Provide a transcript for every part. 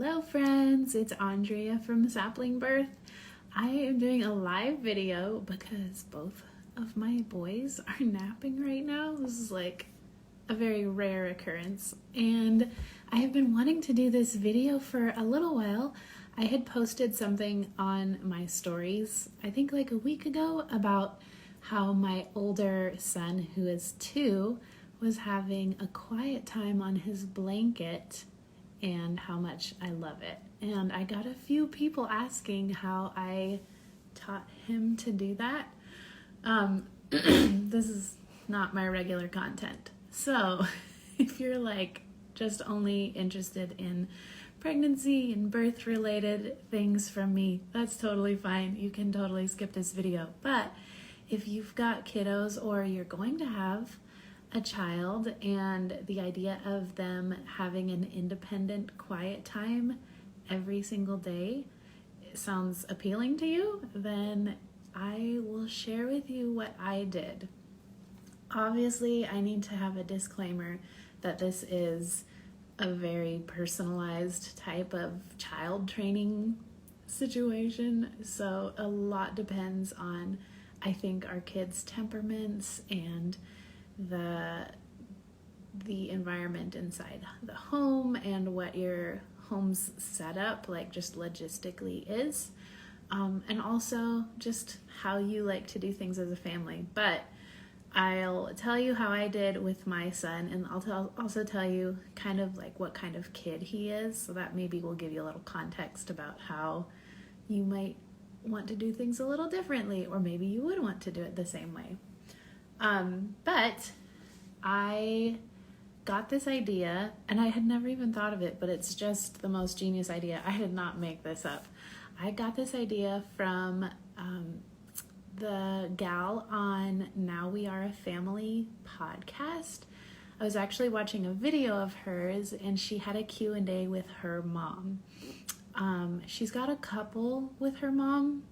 Hello friends, it's Andrea from Sapling Birth. I am doing a live video because both of my boys are napping right now. This is like a very rare occurrence, and I have been wanting to do this video for a little while. I had posted something on my stories, I think like a week ago, about how my older son, who is 2, was having a quiet time on his blanket and how much I love it. And I got a few people asking how I taught him to do that. This is not my regular content. So if you're like just only interested in pregnancy and birth related things from me, that's totally fine. You can totally skip this video. But if you've got kiddos or you're going to have a child and the idea of them having an independent, quiet time every single day sounds appealing to you, then I will share with you what I did. Obviously, I need to have a disclaimer that this is a very personalized type of child training situation, so a lot depends on, I think, our kids' temperaments and the environment inside the home and what your home's setup, like just logistically, is, and also just how you like to do things as a family. But I'll tell you how I did with my son, and I'll also tell you kind of like what kind of kid he is, so that maybe will give you a little context about how you might want to do things a little differently, or maybe you would want to do it the same way. But I got this idea, and I had never even thought of it, but it's just the most genius idea. I did not make this up. I got this idea from the gal on Now We Are a Family podcast. I was actually watching a video of hers, and she had a Q&A with her mom. She's got a couple with her mom.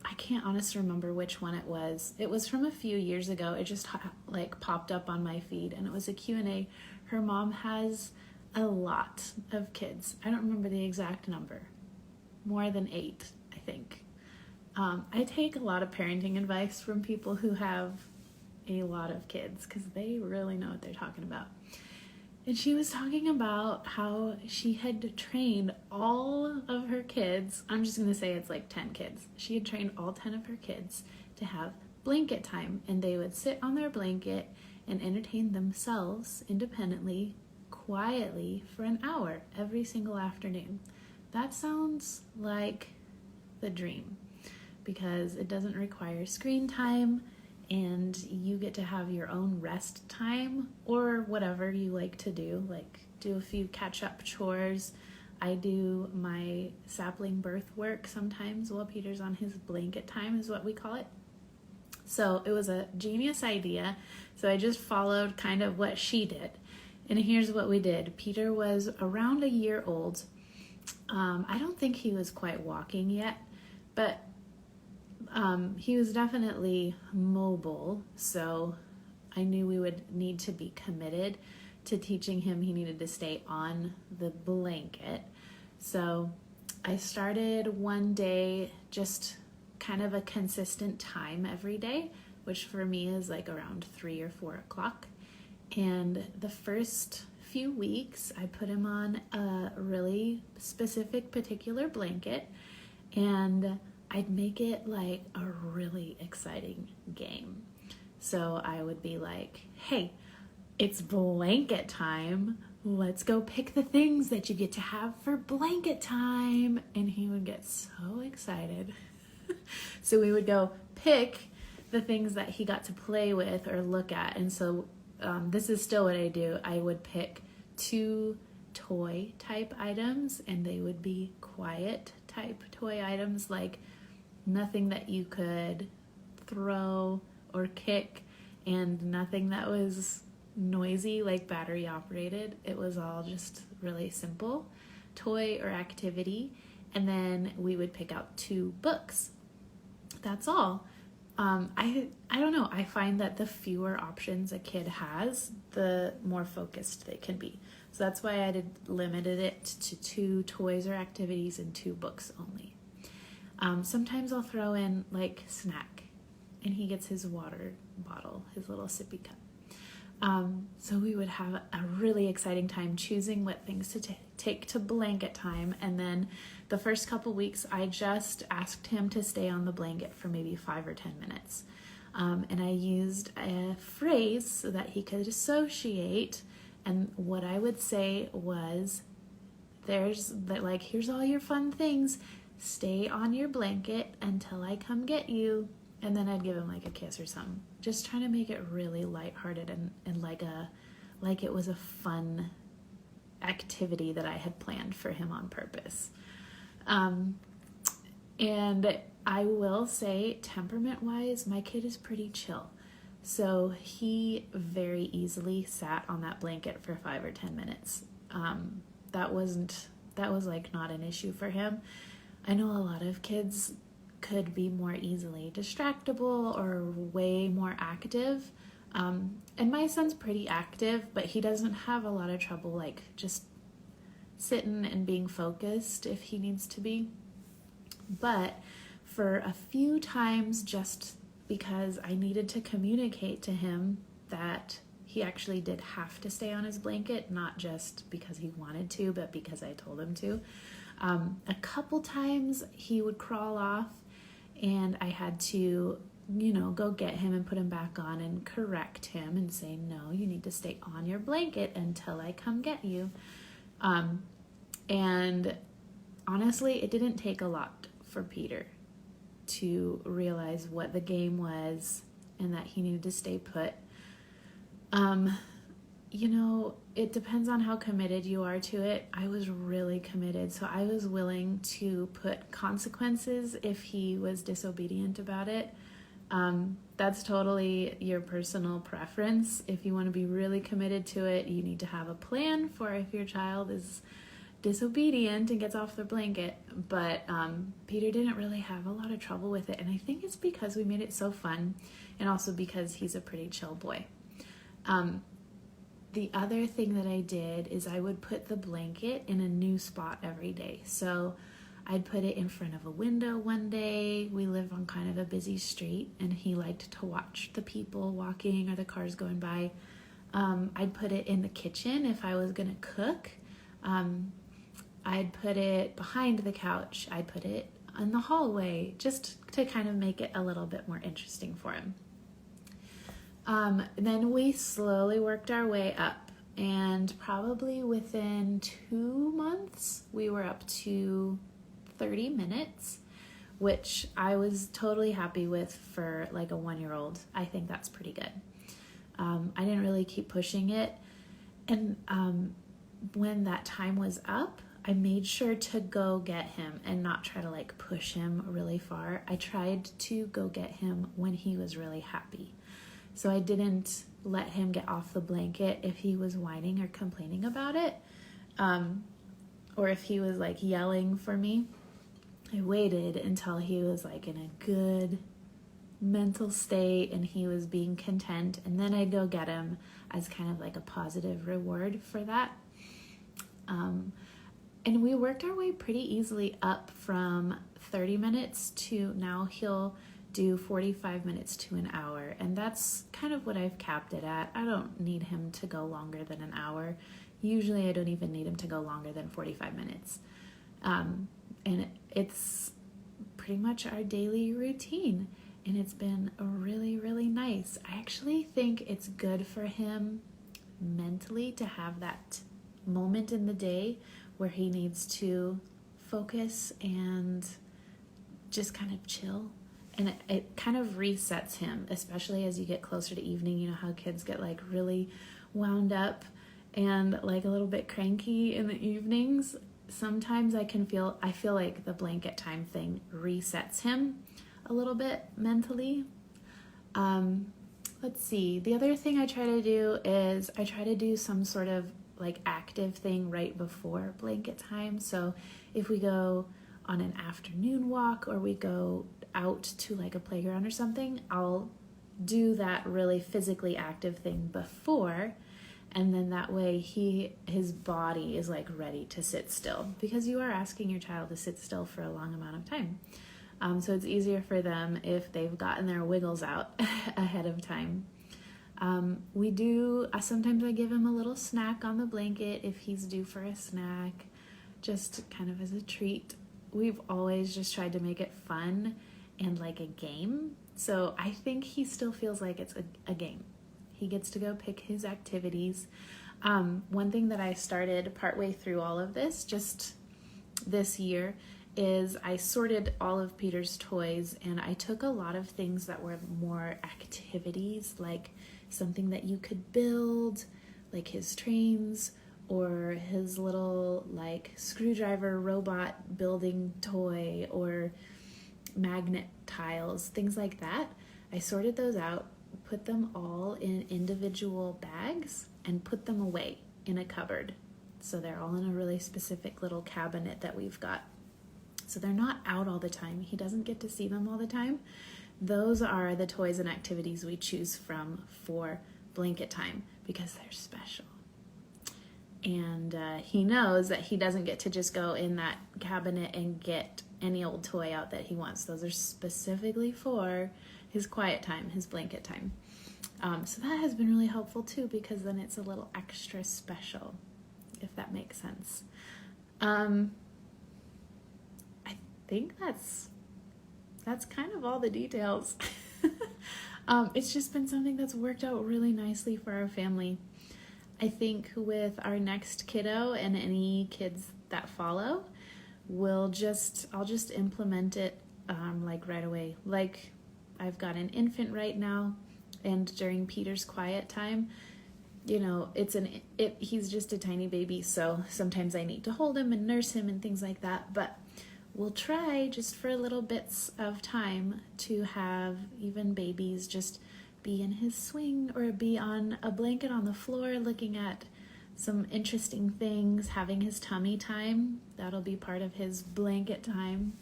I can't honestly remember which one it was. It was from a few years ago. It just like popped up on my feed, and it was a Q&A. Her mom has a lot of kids. I don't remember the exact number. More than 8, I think. I take a lot of parenting advice from people who have a lot of kids because they really know what they're talking about. And she was talking about how she had trained all of her kids. I'm just going to say it's like 10 kids. She had trained all 10 of her kids to have blanket time, and they would sit on their blanket and entertain themselves independently, quietly for an hour every single afternoon. That sounds like the dream because it doesn't require screen time, and you get to have your own rest time or whatever you like to do, like do a few catch-up chores. I do my sapling birth work sometimes while Peter's on his blanket time, is what we call it. So it was a genius idea. So I just followed kind of what she did. And here's what we did. Peter was around a year old. I don't think he was quite walking yet, but he was definitely mobile, so I knew we would need to be committed to teaching him he needed to stay on the blanket. So I started one day, just kind of a consistent time every day, which for me is like around 3 or 4 o'clock. And the first few weeks, I put him on a really specific particular blanket, and I'd make it like a really exciting game. So I would be like, hey, it's blanket time. Let's go pick the things that you get to have for blanket time. And he would get so excited. So we would go pick the things that he got to play with or look at. And so this is still what I do. I would pick 2 toy type items, and they would be quiet type toy items, like nothing that you could throw or kick, and nothing that was noisy, like battery operated. It was all just really simple toy or activity. And then we would pick out 2 books. That's all. I don't know. I find that the fewer options a kid has, the more focused they can be. So that's why I limited it to 2 toys or activities and 2 books only. Sometimes I'll throw in like snack, and he gets his water bottle, his little sippy cup. So we would have a really exciting time choosing what things to take to blanket time. And then the first couple weeks, I just asked him to stay on the blanket for maybe 5 or 10 minutes. And I used a phrase so that he could associate. And what I would say was, here's all your fun things. Stay on your blanket until I come get you. And then I'd give him like a kiss or something. Just trying to make it really lighthearted and like it was a fun activity that I had planned for him on purpose. And I will say, temperament-wise, my kid is pretty chill. So he very easily sat on that blanket for 5 or 10 minutes. That was like not an issue for him. I know a lot of kids could be more easily distractible or way more active. And my son's pretty active, but he doesn't have a lot of trouble like just sitting and being focused if he needs to be. But for a few times, just because I needed to communicate to him that he actually did have to stay on his blanket, not just because he wanted to, but because I told him to. A couple times he would crawl off, and I had to, go get him and put him back on and correct him and say, no, you need to stay on your blanket until I come get you. And honestly, it didn't take a lot for Peter to realize what the game was and that he needed to stay put. It depends on how committed you are to it. I was really committed, so I was willing to put consequences if he was disobedient about it. That's totally your personal preference. If you want to be really committed to it, you need to have a plan for if your child is disobedient and gets off their blanket. But Peter didn't really have a lot of trouble with it, and I think it's because we made it so fun, and also because he's a pretty chill boy. The other thing that I did is I would put the blanket in a new spot every day. So I'd put it in front of a window one day. We live on kind of a busy street, and he liked to watch the people walking or the cars going by. I'd put it in the kitchen if I was going to cook. I'd put it behind the couch. I'd put it in the hallway, just to kind of make it a little bit more interesting for him. Then we slowly worked our way up, and probably within 2 months, we were up to 30 minutes, which I was totally happy with for like a 1-year-old. I think that's pretty good. I didn't really keep pushing it. And when that time was up, I made sure to go get him and not try to like push him really far. I tried to go get him when he was really happy. So I didn't let him get off the blanket if he was whining or complaining about it, or if he was like yelling for me. I waited until he was like in a good mental state and he was being content, and then I'd go get him as kind of like a positive reward for that. And we worked our way pretty easily up from 30 minutes to now he'll do 45 minutes to an hour, and that's kind of what I've capped it at. I don't need him to go longer than an hour. Usually I don't even need him to go longer than 45 minutes. And it's pretty much our daily routine, and it's been really, really nice. I actually think it's good for him mentally to have that moment in the day where he needs to focus and just kind of chill. And it kind of resets him, especially as you get closer to evening. You know how kids get like really wound up and like a little bit cranky in the evenings. Sometimes I feel like the blanket time thing resets him a little bit mentally. Let's see. The other thing I try to do is I try to do some sort of like active thing right before blanket time. So if we go on an afternoon walk or we go out to like a playground or something, I'll do that really physically active thing before, And then that way his body is like ready to sit still, because you are asking your child to sit still for a long amount of time. So it's easier for them if they've gotten their wiggles out ahead of time. Sometimes I give him a little snack on the blanket if he's due for a snack, just kind of as a treat. We've always just tried to make it fun and like a game. So I think he still feels like it's a game. He gets to go pick his activities. One thing that I started partway through all of this, just this year, is I sorted all of Peter's toys, and I took a lot of things that were more activities, like something that you could build, like his trains or his little like screwdriver robot building toy or magnet tiles, things like that. I sorted those out, put them all in individual bags, and put them away in a cupboard. So they're all in a really specific little cabinet that we've got. So they're not out all the time. He doesn't get to see them all the time. Those are the toys and activities we choose from for blanket time because they're special. And he knows that he doesn't get to just go in that cabinet and get any old toy out that he wants. Those are specifically for his quiet time, his blanket time. So that has been really helpful too, because then it's a little extra special, if that makes sense. I think that's kind of all the details. It's just been something that's worked out really nicely for our family. I think with our next kiddo and any kids that follow, I'll just implement it like right away. Like I've got an infant right now, and during Peter's quiet time, he's just a tiny baby, so sometimes I need to hold him and nurse him and things like that, but we'll try just for little bits of time to have even babies just be in his swing or be on a blanket on the floor looking at some interesting things, having his tummy time. That'll be part of his blanket time.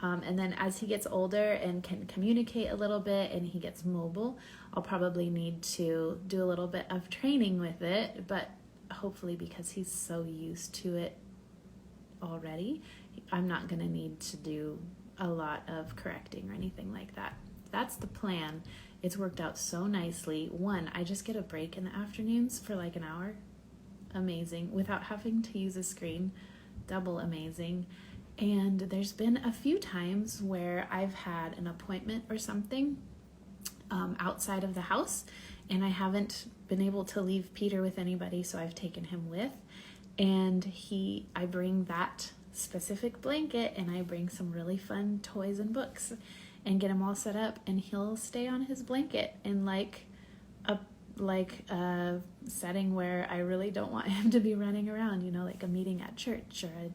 And then as he gets older and can communicate a little bit and he gets mobile, I'll probably need to do a little bit of training with it, but hopefully because he's so used to it already, I'm not going to need to do a lot of correcting or anything like that. That's the plan. It's worked out so nicely. One, I just get a break in the afternoons for like an hour. Amazing. Without having to use a screen. Double amazing. And there's been a few times where I've had an appointment or something outside of the house, and I haven't been able to leave Peter with anybody, so I've taken him with. And I bring that specific blanket, and I bring some really fun toys and books and get him all set up, and he'll stay on his blanket in like a setting where I really don't want him to be running around, like a meeting at church or a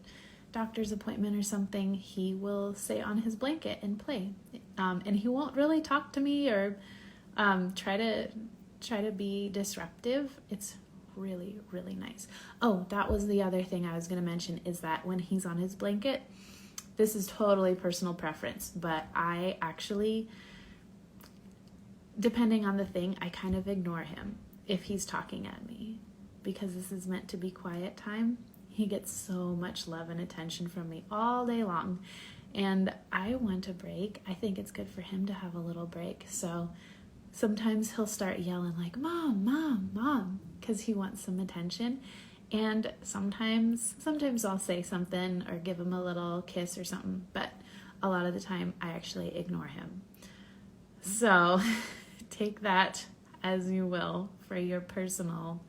doctor's appointment or something. He will stay on his blanket and play, and he won't really talk to me or try to be disruptive. It's really, really nice. Oh, that was the other thing I was going to mention, is that when he's on his blanket, this is totally personal preference, but I actually, depending on the thing, I kind of ignore him if he's talking at me, because this is meant to be quiet time. He gets so much love and attention from me all day long, and I want a break. I think it's good for him to have a little break. So sometimes he'll start yelling like, "Mom, Mom, Mom," because he wants some attention. And sometimes I'll say something or give him a little kiss or something, but a lot of the time I actually ignore him. So take that as you will for your personal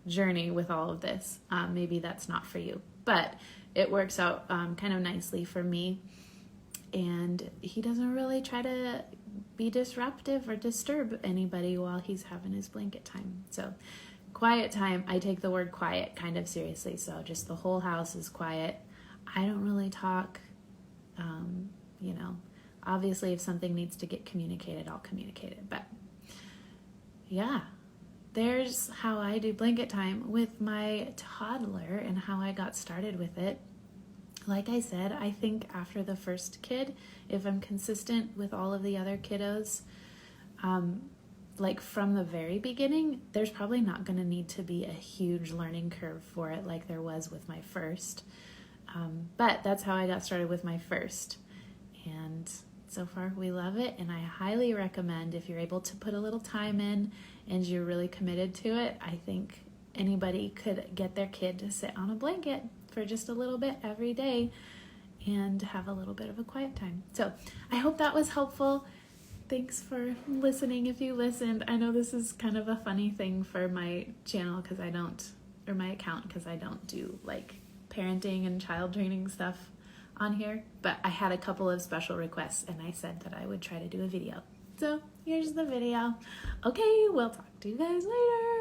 journey with all of this. Maybe that's not for you, but it works out kind of nicely for me. And he doesn't really try to be disruptive or disturb anybody while he's having his blanket time. So quiet time, I take the word quiet kind of seriously. So just the whole house is quiet. I don't really talk. Obviously if something needs to get communicated, I'll communicate it. But yeah, there's how I do blanket time with my toddler and how I got started with it. Like I said, I think after the first kid, if I'm consistent with all of the other kiddos, like from the very beginning, there's probably not going to need to be a huge learning curve for it like there was with my first. But that's how I got started with my first. And so far we love it, and I highly recommend, if you're able to put a little time in and you're really committed to it, I think anybody could get their kid to sit on a blanket for just a little bit every day and have a little bit of a quiet time. So I hope that was helpful. Thanks for listening if you listened. I know this is kind of a funny thing for my channel because I don't, or my account, because I don't do like parenting and child training stuff on here, but I had a couple of special requests and I said that I would try to do a video. So here's the video. Okay, we'll talk to you guys later.